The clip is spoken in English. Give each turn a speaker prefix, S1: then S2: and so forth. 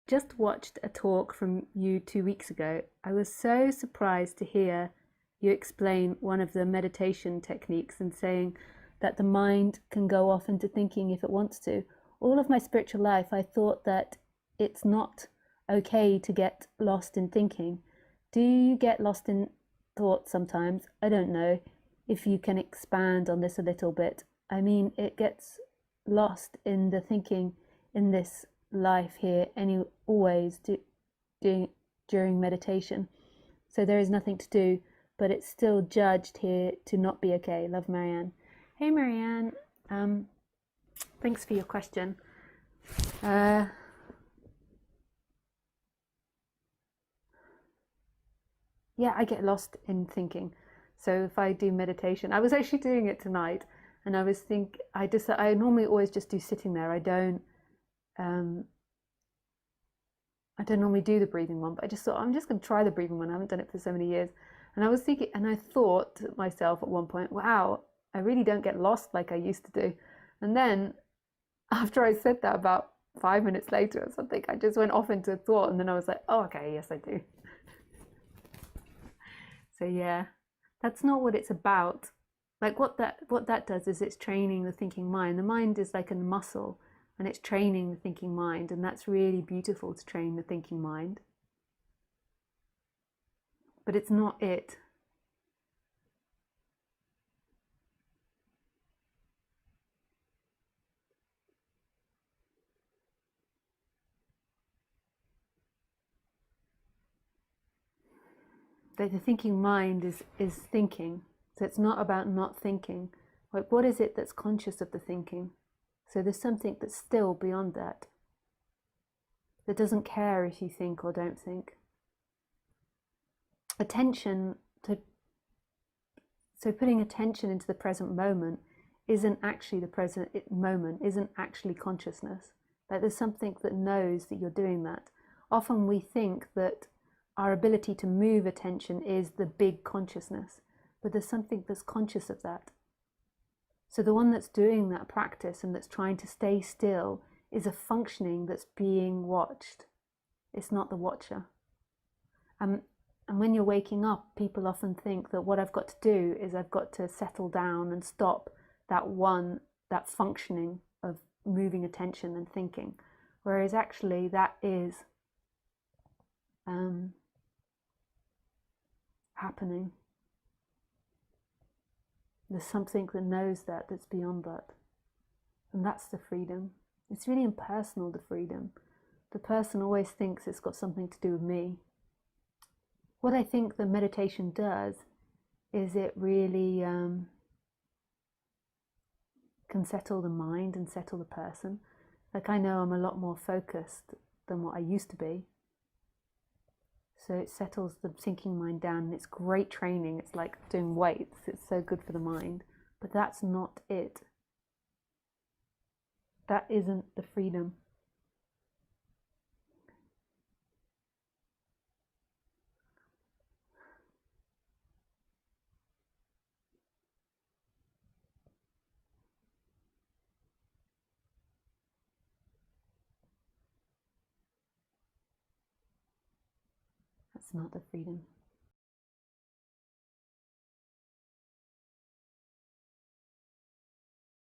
S1: just watched a talk from you 2 weeks ago. I was so surprised to hear you explain one of the meditation techniques and saying that the mind can go off into thinking if it wants to. All of my spiritual life, I thought that it's not okay to get lost in thinking. Do you get lost in thought sometimes? I don't know if you can expand on this a little bit. I mean, it gets lost in the thinking in this life here always during meditation. So there is nothing to do, but it's still judged here to not be okay. Love, Marianne. Hey, Marianne. Thanks for your question. Yeah, I get lost in thinking. So if I do meditation, I was actually doing it tonight, and I normally always just do sitting there. I don't normally do the breathing one, but I just thought I'm just going to try the breathing one. I haven't done it for so many years, and I was thinking, and I thought to myself at one point, wow, I really don't get lost like I used to do. And then after I said that, about 5 minutes later or something, I just went off into thought, and then I was like, oh, okay, yes, I do. So yeah, that's not what it's about. Like what that does is it's training the thinking mind. The mind is like a muscle, and it's training the thinking mind, and that's really beautiful to train the thinking mind. But it's not it. The thinking mind is thinking. So it's not about not thinking. Like, what is it that's conscious of the thinking? So there's something that's still beyond that doesn't care if you think or don't think. So putting attention into the present moment isn't actually the present moment, isn't actually consciousness. Like, there's something that knows that you're doing that. Often we think that our ability to move attention is the big consciousness, but there's something that's conscious of that. So the one that's doing that practice and that's trying to stay still is a functioning that's being watched. It's not the watcher. And when you're waking up, people often think that what I've got to do is I've got to settle down and stop that functioning of moving attention and thinking. Whereas actually that is happening. There's something that knows that's beyond that. And that's the freedom. It's really impersonal, the freedom. The person always thinks it's got something to do with me. What I think the meditation does is it really can settle the mind and settle the person. Like, I know I'm a lot more focused than what I used to be. So it settles the thinking mind down, and it's great training. It's like doing weights. It's so good for the mind. But that's not it. That isn't the freedom. That's not the freedom.